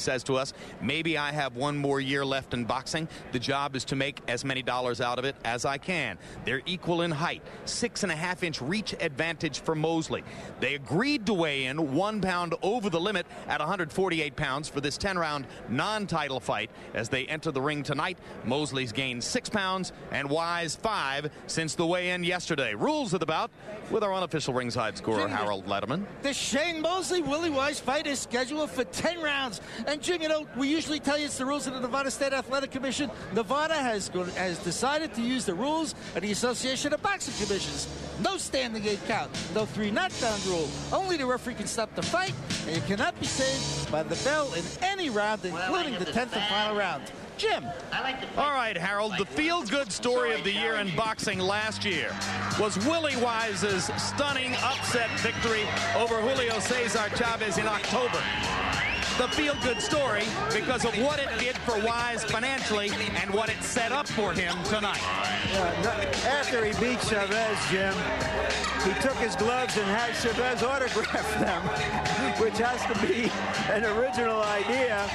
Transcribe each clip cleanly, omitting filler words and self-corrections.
says to us, maybe I have one more year left in boxing. The job is to make as many dollars out of it as I can. They're equal in height, 6.5-inch reach advantage for Mosley. They agreed to weigh in 1 pound over the limit at 148 pounds for this 10-round non-title fight. As they enter the ring tonight, Mosley's gained 6 pounds and Wise 5 since the weigh-in yesterday. Rules of the bout with our unofficial ringside scorer, Harold Letterman. The Shane Mosley Willy Wise fight is scheduled for 10 rounds. And Jim, you know, we usually tell you it's the rules of the Nevada State Athletic Commission. Nevada has decided to use the rules of the Association of Boxing Commissions. No standing 8 count, no 3 knockdown rule. Only the referee can stop the fight, and you cannot be saved by the bell in any round, including the 10th and final round. Jim. All right, Harold, the feel-good story of the year in boxing last year was Willie Wise's stunning upset victory over Julio Cesar Chavez in October. The feel-good story because of what it did for Wise financially and what it set up for him tonight. After he beat Chavez, Jim, he took his gloves and had Chavez autograph them, which has to be an original idea.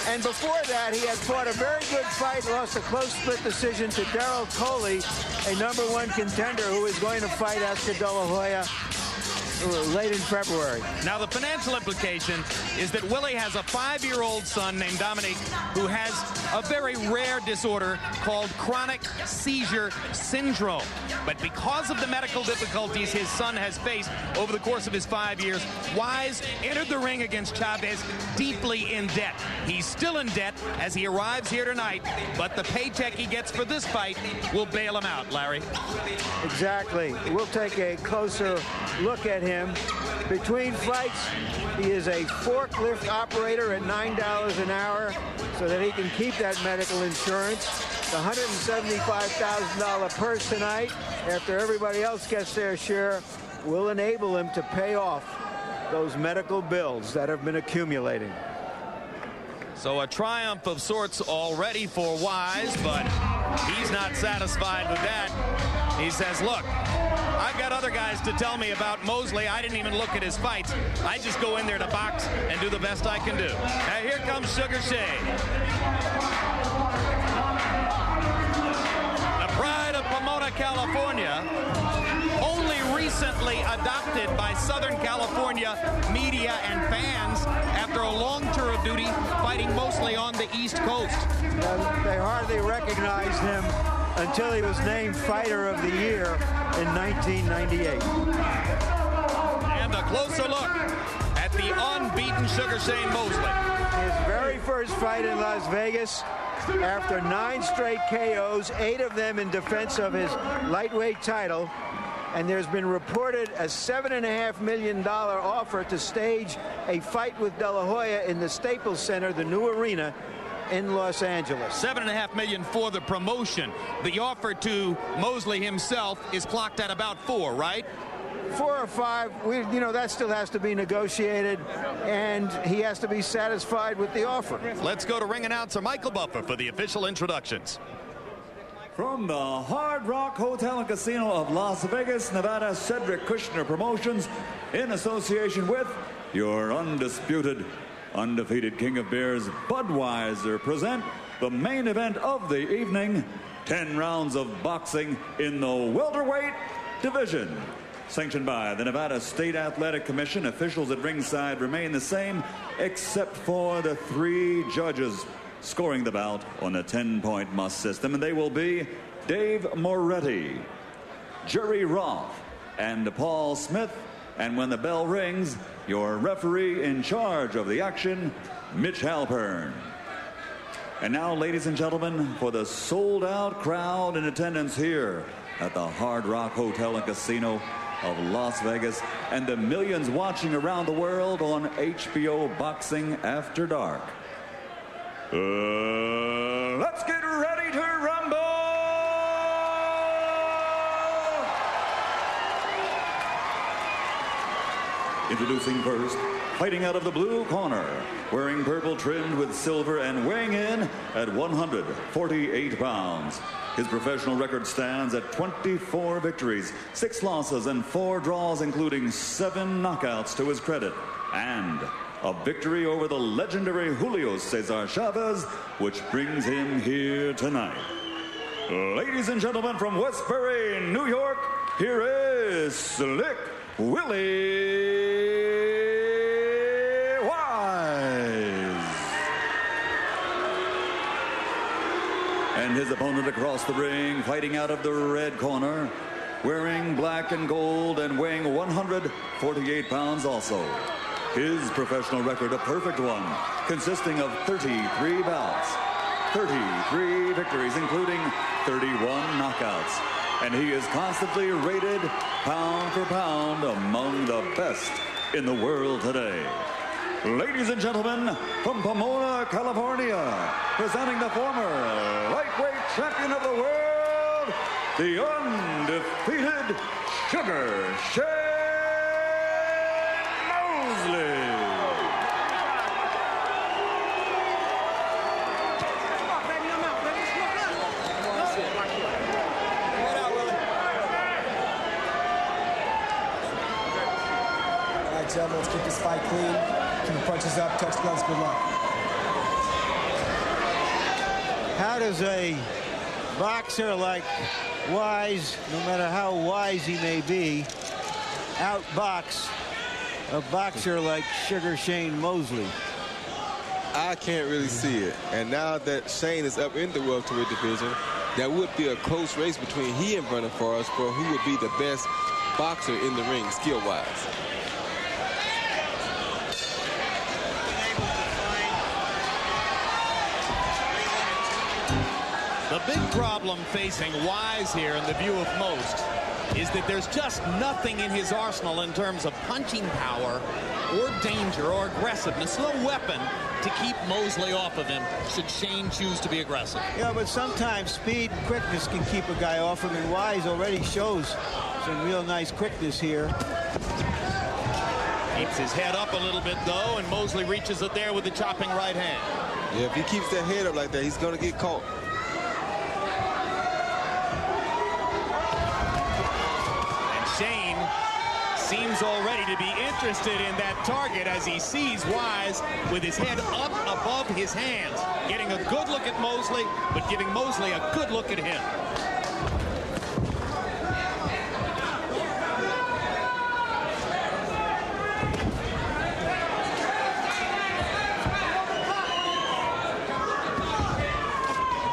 And before that, he had fought a very good fight, lost a close split decision to Daryl Coley, a #1 contender who is going to fight Oscar De La Hoya late in February. Now, the financial implication is that Willie has a 5-year-old son named Dominique who has a very rare disorder called chronic seizure syndrome. But because of the medical difficulties his son has faced over the course of his 5 years, Wise entered the ring against Chavez deeply in debt. He's still in debt as he arrives here tonight, but the paycheck he gets for this fight will bail him out, Larry. Exactly. We'll take a closer look at him. Between fights, he is a forklift operator at $9 an hour so that he can keep that medical insurance. The $175,000 purse tonight, after everybody else gets their share, will enable him to pay off those medical bills that have been accumulating. So a triumph of sorts already for Wise, but he's not satisfied with that. He says, look, I've got other guys to tell me about Mosley. I didn't even look at his fights. I just go in there to box and do the best I can do. Now here comes Sugar Shane. The pride of Pomona, California, only recently adopted by Southern California media and fans after a long tour of duty fighting mostly on the East Coast. They hardly recognized him until he was named Fighter of the Year in 1998. And a closer look at the unbeaten Sugar Shane Mosley. His very first fight in Las Vegas, after 9 straight KOs, 8 of them in defense of his lightweight title. And there's been reported a $7.5 million offer to stage a fight with De La Hoya in the Staples Center, the new arena in Los Angeles. $7.5 million for the promotion. The offer to Mosley himself is clocked at about 4, right? 4 or 5. You know, that still has to be negotiated, and he has to be satisfied with the offer. Let's go to ring announcer Michael Buffer for the official introductions. From the Hard Rock Hotel and Casino of Las Vegas, Nevada, Cedric Kushner Promotions, in association with your undisputed, undefeated King of Beers, Budweiser, present the main event of the evening, 10 rounds of boxing in the welterweight division. Sanctioned by the Nevada State Athletic Commission, officials at ringside remain the same, except for the 3 judges scoring the bout on the 10-point must system, and they will be Dave Moretti, Jerry Roth, and Paul Smith. And when the bell rings, your referee in charge of the action, Mitch Halpern. And now, ladies and gentlemen, for the sold-out crowd in attendance here at the Hard Rock Hotel and Casino of Las Vegas, and the millions watching around the world on HBO Boxing After Dark. Let's get ready to rumble! Introducing first, fighting out of the blue corner, wearing purple trimmed with silver and weighing in at 148 pounds. His professional record stands at 24 victories, 6 losses, and 4 draws, including 7 knockouts to his credit. And a victory over the legendary Julio Cesar Chavez, which brings him here tonight. Ladies and gentlemen, from Westbury, New York, here is Slick Willy Wise. And his opponent across the ring, fighting out of the red corner, wearing black and gold and weighing 148 pounds also. His professional record, a perfect one, consisting of 33 bouts, 33 victories, including 31 knockouts. And he is constantly rated pound for pound among the best in the world today. Ladies and gentlemen, from Pomona, California, presenting the former lightweight champion of the world, the undefeated Sugar Shane Mosley. Let's keep this fight clean. Keep the punches up, touch gloves, good luck. How does a boxer like Wise, no matter how wise he may be, outbox a boxer like Sugar Shane Mosley? I can't really see it. And now that Shane is up in the welterweight division, there would be a close race between he and Brandon Forrest for who would be the best boxer in the ring, skill-wise. The big problem facing Wise here, in the view of most, is that there's just nothing in his arsenal in terms of punching power or danger or aggressiveness. No weapon to keep Mosley off of him should Shane choose to be aggressive. Yeah, but sometimes speed and quickness can keep a guy off him, and Wise already shows some real nice quickness here. Keeps his head up a little bit, though, and Mosley reaches it there with the chopping right hand. Yeah, if he keeps that head up like that, he's going to get caught. Shane seems already to be interested in that target as he sees Wise with his head up above his hands, getting a good look at Mosley, but giving Mosley a good look at him.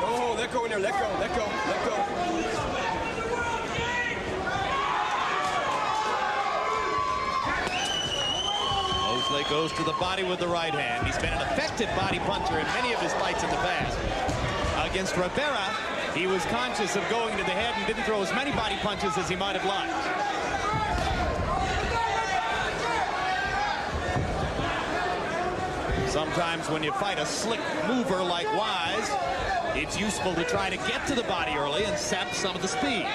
Oh, let go in there, let go, let go, let go. Mosley goes to the body with the right hand. He's been an effective body puncher in many of his fights in the past. Against Rivera, he was conscious of going to the head and didn't throw as many body punches as he might have liked. Sometimes when you fight a slick mover like Wise, it's useful to try to get to the body early and sap some of the speed.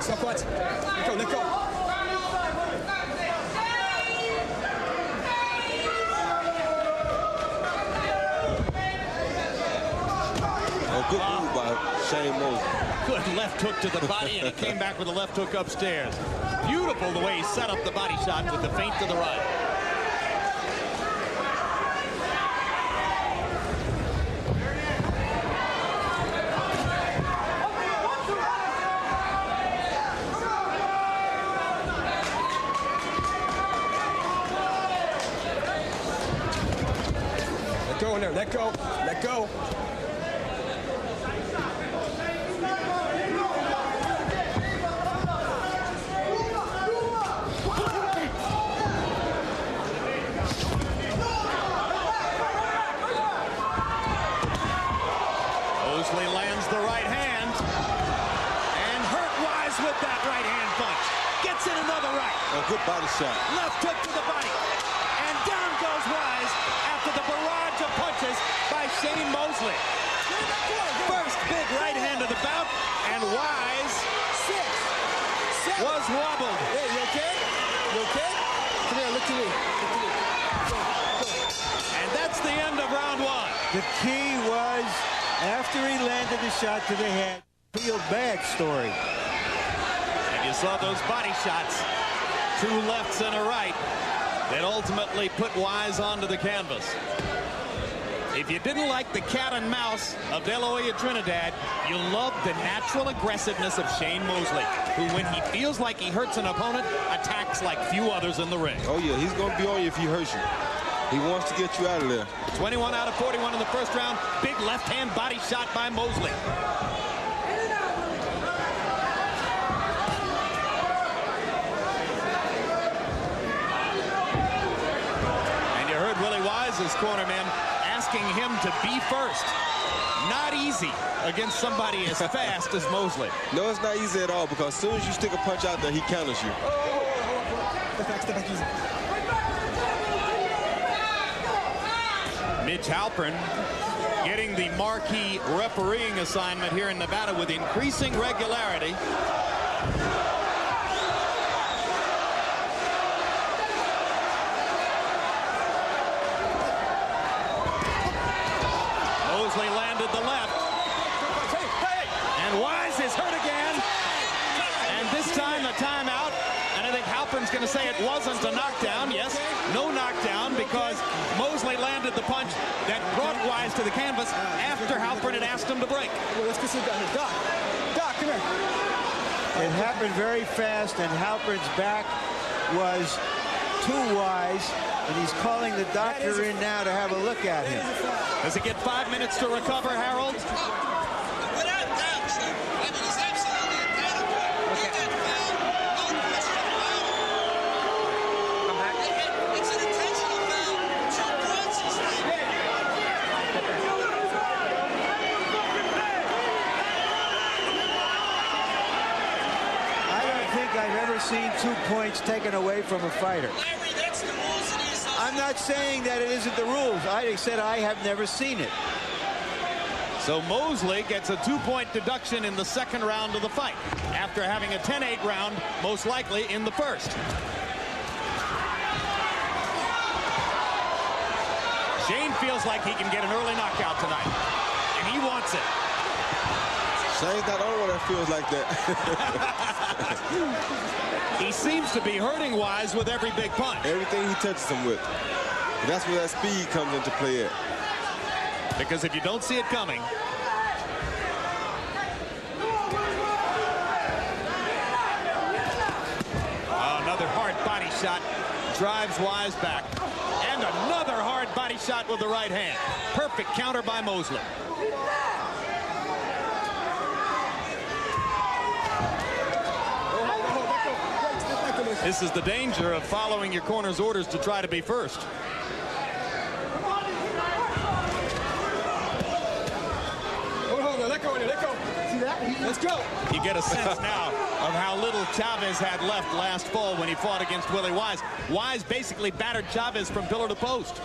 Stop punch. Let go, let go. Oh, good move by Shane Mosley. Good left hook to the body, and he came back with a left hook upstairs. Beautiful the way he set up the body shot with the feint to the right. Go in there, let go, let go. Mosley lands the right hand and hurt Wise with that right hand punch. Gets in another right. A good body shot. Left hook to the body. And down goes Wise after the barrage of punches by Shane Mosley. First big right hand of the bout, and Wise was wobbled. Hey, you okay? You okay? Come here, look to me. And that's the end of round one. The key was, after he landed the shot to the head, feel bad story. And you saw those body shots, 2 lefts and a right, that ultimately put Wise onto the canvas. If you didn't like the cat and mouse of De La Hoya Trinidad, you love the natural aggressiveness of Shейн Moсли, who, when he feels like he hurts an opponent, attacks like few others in the ring. Oh, yeah, he's going to be on you if he hurts you. He wants to get you out of there. 21 out of 41 in the first round. Big left-hand body shot by Mosley. And you heard Willie Wise's cornerman asking him to be first. Not easy against somebody as fast as Mosley. No, it's not easy at all, because as soon as you stick a punch out there, he counters you. Step back, easy. Mitch Halpern getting the marquee refereeing assignment here in Nevada with increasing regularity. Mosley landed the left. And Wise is hurt again. And this time a timeout. And I think Halpern's going to say it wasn't a knockdown. Yes, no knockdown, because Mosley landed the punch that brought Wise to the canvas after Halpern had asked him to break. Well, let's go see Doc. Doc, come here. It happened very fast, and Halpern's back was to Wise, and he's calling the doctor in now to have a look at him. Does he get 5 minutes to recover, Harold? Without doubt, sir. I mean, he's absolutely incredible. He got fouled. No question about it. It's an intentional foul. 2 points is I don't think I've ever seen 2 points taken away from a fighter. Larry, that's the rules of the association. I'm not saying that it isn't the rules. I said I have never seen it. So Mosley gets a 2-point deduction in the second round of the fight, after having a 10-8 round, most likely in the first. Shane feels like he can get an early knockout tonight, and he wants it. Shane's not the only one that feels like that. He seems to be hurting Wise with every big punch. Everything he touches him with. That's where that speed comes into play at. Because if you don't see it coming, another hard body shot drives Wise back. And another hard body shot with the right hand. Perfect counter by Mosley. This is the danger of following your corner's orders to try to be first. Let go. See that? Let's go. You get a sense now of how little Chavez had left last fall when he fought against Willie Wise. Wise basically battered Chavez from pillar to post.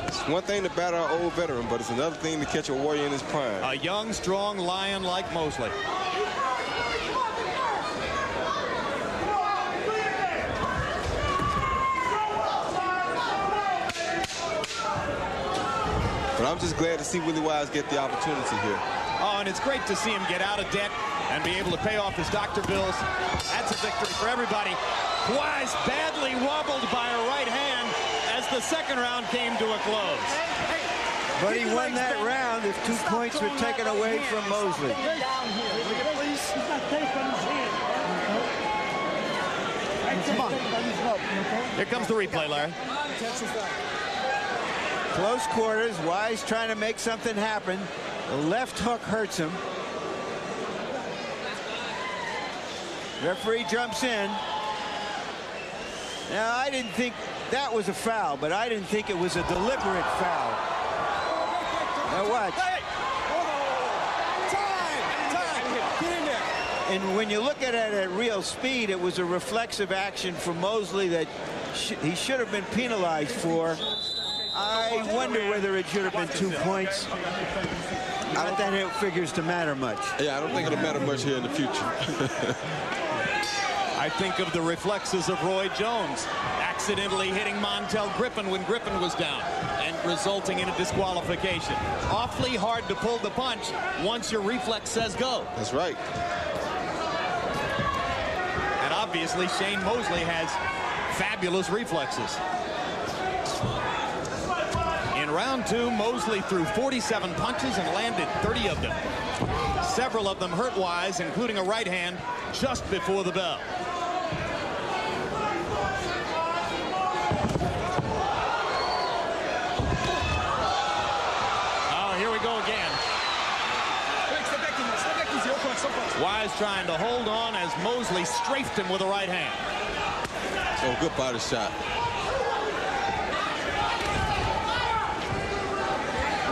It's one thing to batter an old veteran, but it's another thing to catch a warrior in his prime. A young, strong lion like Mosley. But I'm just glad to see Willie Wise get the opportunity here. Oh, and it's great to see him get out of debt and be able to pay off his doctor bills. That's a victory for everybody. Wise badly wobbled by a right hand as the second round came to a close. But he won that round if 2 points were taken away from Mosley. Here comes the replay, Larry. Close quarters, Wise trying to make something happen. The left hook hurts him. Referee jumps in. Now, I didn't think that was a foul, but I didn't think it was a deliberate foul. Now watch. Get in there. And when you look at it at real speed, it was a reflexive action for Mosley that he should have been penalized for. I wonder whether it should have been 2 points. Not that it figures to matter much. Yeah, I don't think it'll matter much here in the future. I think of the reflexes of Roy Jones, accidentally hitting Montel Griffin when Griffin was down and resulting in a disqualification. Awfully hard to pull the punch once your reflex says go. That's right. And obviously Shane Mosley has fabulous reflexes. In round 2, Mosley threw 47 punches and landed 30 of them. Several of them hurt Wise, including a right hand just before the bell. Oh, here we go again. Wise trying to hold on as Mosley strafed him with a right hand. Oh, good body shot.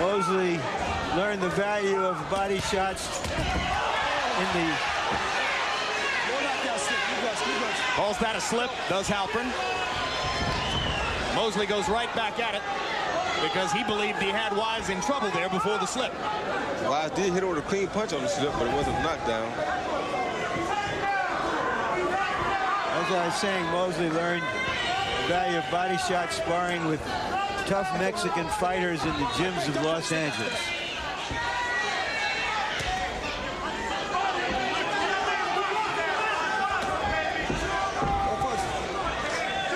Mosley learned the value of body shots in the... Calls that a slip, does Halpern. Mosley goes right back at it because he believed he had Wise in trouble there before the slip. Wise did hit over a clean punch on the slip, but it wasn't a knockdown. As I was saying, Mosley learned the value of body shot sparring with tough Mexican fighters in the gyms of Los Angeles.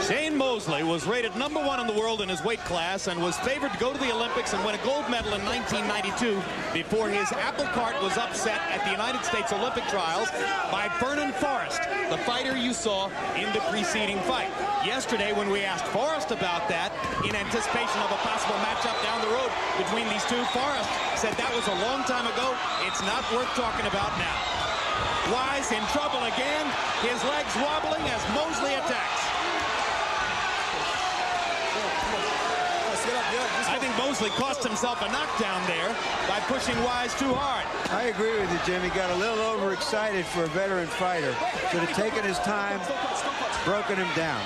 Shane Mosley was rated #1 in the world in his weight class and was favored to go to the Olympics and win a gold medal in 1992 before his apple cart was upset at the United States Olympic trials by Vernon Forrest, the fighter you saw in the preceding fight. Yesterday, when we asked Forrest about that in anticipation of a possible matchup down the road between these two, Forrest said that was a long time ago. It's not worth talking about now. Wise in trouble again, his legs wobbling as Mosley attacks. I think Mosley cost himself a knockdown there by pushing Wise too hard. I agree with you, Jim. He got a little overexcited for a veteran fighter. Should have taken his time, broken him down.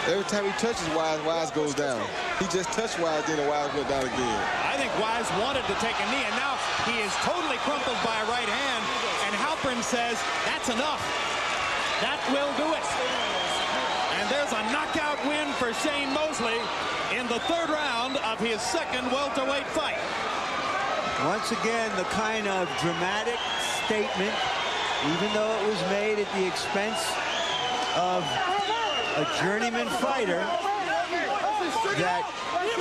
Every time he touches Wise, Wise goes down. He just touched Wise, then Wise went down again. I think Wise wanted to take a knee, and now he is totally crumpled by a right hand, and Halpern says, that's enough. That will do it. And there's a knockout win for Shane Mosley in the 3rd round of his 2nd welterweight fight. Once again, the kind of dramatic statement, even though it was made at the expense of a journeyman fighter, that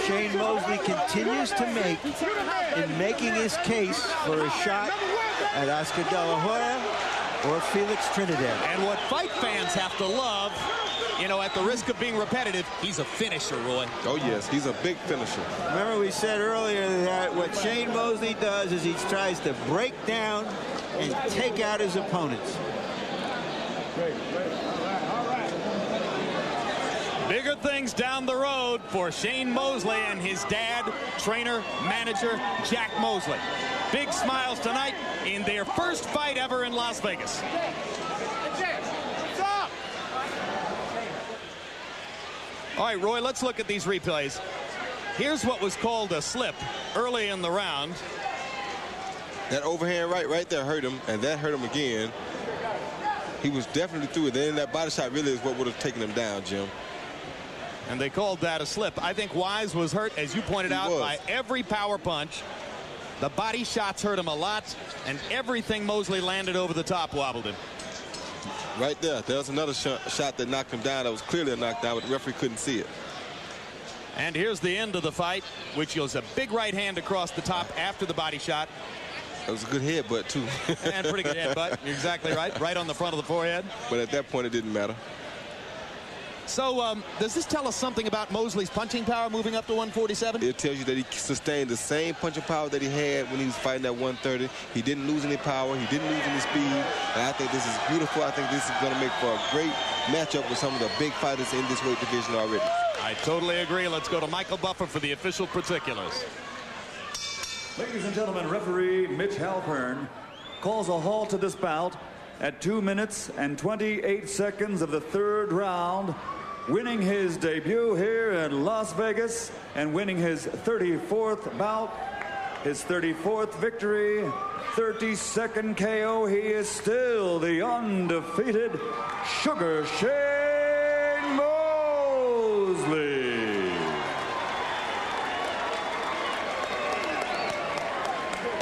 Shane Mosley continues to make in making his case for a shot at Oscar De La Hoya or Felix Trinidad. And what fight fans have to love, you know, at the risk of being repetitive, he's a finisher, Roy. Oh, yes, he's a big finisher. Remember we said earlier that what Shane Mosley does is he tries to break down and take out his opponents. Bigger things down the road for Shane Mosley and his dad, trainer, manager, Jack Mosley. Big smiles tonight in their first fight ever in Las Vegas. All right, Roy, let's look at these replays. Here's what was called a slip early in the round. That overhand right there hurt him, and that hurt him again. He was definitely through it. Then that body shot really is what would have taken him down, Jim. And they called that a slip. I think Wise was hurt, as you pointed out, by every power punch. The body shots hurt him a lot, and everything Mosley landed over the top wobbled him. Right there. There was another shot that knocked him down. That was clearly a knockdown, but the referee couldn't see it. And here's the end of the fight, which was a big right hand across the top after the body shot. It was a good headbutt, too. And pretty good headbutt. You're exactly right. Right on the front of the forehead. But at that point, it didn't matter. So does this tell us something about Mosley's punching power moving up to 147? It tells you that he sustained the same punching power that he had when he was fighting at 130. He didn't lose any power. He didn't lose any speed. And I think this is beautiful. I think this is going to make for a great matchup with some of the big fighters in this weight division already. I totally agree. Let's go to Michael Buffer for the official particulars. Ladies and gentlemen, referee Mitch Halpern calls a halt to this bout at 2 minutes and 28 seconds of the 3rd round, winning his debut here in Las Vegas and winning his 34th bout his 34th victory, 32nd KO. He is still the undefeated Sugar Shane Mosley.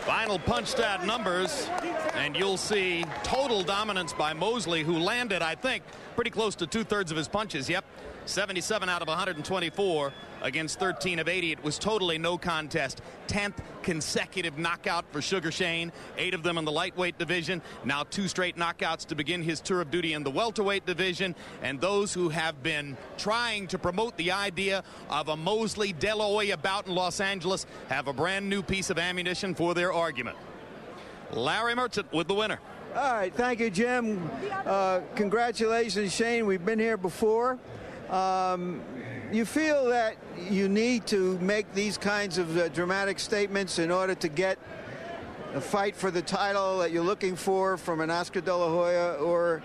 Final punched out numbers, and you'll see total dominance by Mosley, who landed, I think, pretty close to 2/3 of his punches. Yep, 77 out of 124 against 13 of 80. It was totally no contest. 10th consecutive knockout for Sugar Shane, 8 of them in the lightweight division. Now 2 straight knockouts to begin his tour of duty in the welterweight division. And those who have been trying to promote the idea of a Mosley De La Hoya bout in Los Angeles have a brand new piece of ammunition for their argument. Larry Merchant with the winner. All right, thank you, Jim. Congratulations, Shane. We've been here before. You feel that you need to make these kinds of dramatic statements in order to get a fight for the title that you're looking for from an Oscar De La Hoya or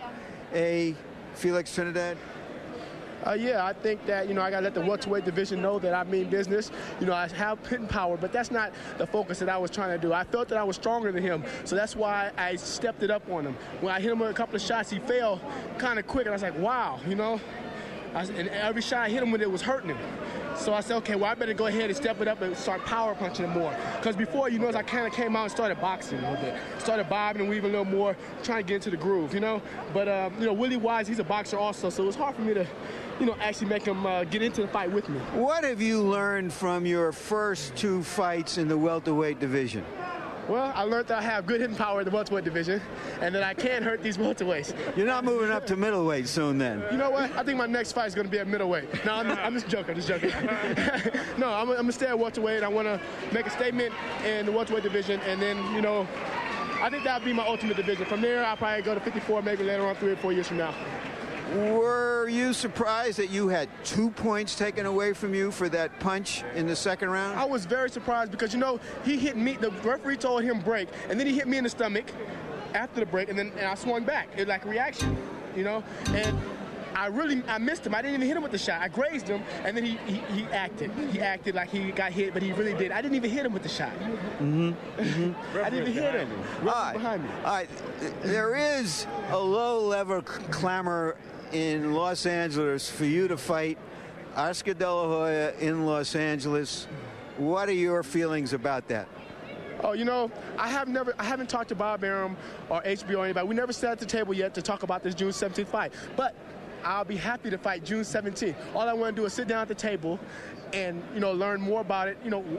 a Felix Trinidad? Yeah, I think that, I got to let the welterweight division know that I mean business. I have hitting power, but that's not the focus that I was trying to do. I felt that I was stronger than him, so that's why I stepped it up on him. When I hit him with a couple of shots, he fell kind of quick, and I was like, wow, and every shot I hit him with, it was hurting him. So I said, okay, well, I better go ahead and step it up and start power punching him more. Because before, I kind of came out and started boxing a little bit. Started bobbing and weaving a little more, trying to get into the groove, But, Willie Wise, he's a boxer also, so it was hard for me to, actually make him get into the fight with me. What have you learned from your first 2 fights in the welterweight division? Well, I learned that I have good hitting power in the welterweight division and that I can hurt these welterweights. You're not moving up to middleweight soon then? You know what? I think my next fight is going to be at middleweight. No, I'm just joking. No, I'm going to stay at welterweight. I want to make a statement in the welterweight division, and then, I think that would be my ultimate division. From there, I'll probably go to 54 maybe later on 3 or 4 years from now. Were you surprised that you had 2 points taken away from you for that punch in the second round? I was very surprised because, he hit me. The referee told him break, and then he hit me in the stomach after the break, and I swung back. It was like a reaction, and I missed him. I didn't even hit him with the shot. I grazed him, and then he acted. He acted like he got hit, but he really did. I didn't even hit him with the shot. I didn't even hit him. Behind me. All right. There is a low-level clamor in Los Angeles for you to fight Oscar De La Hoya in Los Angeles. What are your feelings about that? Oh, I haven't talked to Bob Arum or HBO or anybody. We never sat at the table yet to talk about this June 17th fight. But I'll be happy to fight June 17th. All I want to do is sit down at the table and, learn more about it.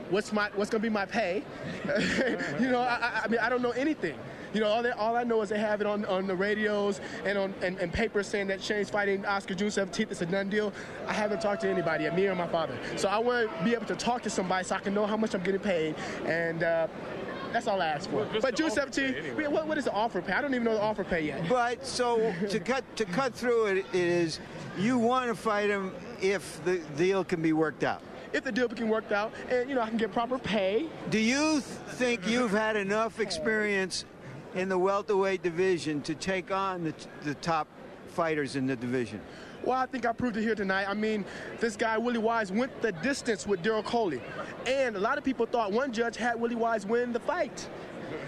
What's going to be my pay? I don't know anything. All I know is they have it on the radios and on and papers saying that Shane's fighting Oscar June 17th. It's a done deal. I haven't talked to anybody yet, me or my father. So I want to be able to talk to somebody so I can know how much I'm getting paid. And that's all I ask for. But June 17th, what is the offer pay? I don't even know the offer pay yet. But so to cut through it is you want to fight him if the deal can be worked out. If the deal can be worked out and, I can get proper pay. Do you think you've had enough experience in the welterweight division to take on the top fighters in the division? Well, I think I proved it here tonight. I mean, this guy, Willie Wise, went the distance with Daryl Coley. And a lot of people thought one judge had Willie Wise win the fight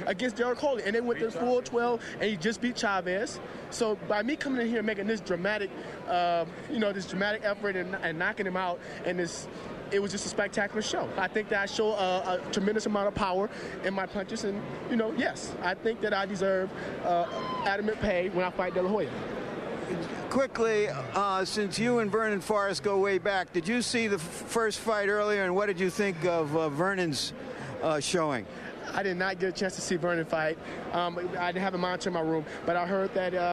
against Daryl Coley. And they went to the full 12, and he just beat Chavez. So by me coming in here and making this dramatic, this dramatic effort and knocking him out, and it was just a spectacular show. I think that I show a tremendous amount of power in my punches. And, yes, I think that I deserve adamant pay when I fight De La Hoya. Quickly, since you and Vernon Forrest go way back, did you see the first fight earlier, and what did you think of Vernon's showing? I did not get a chance to see Vernon fight. I didn't have a monitor in my room, but I heard that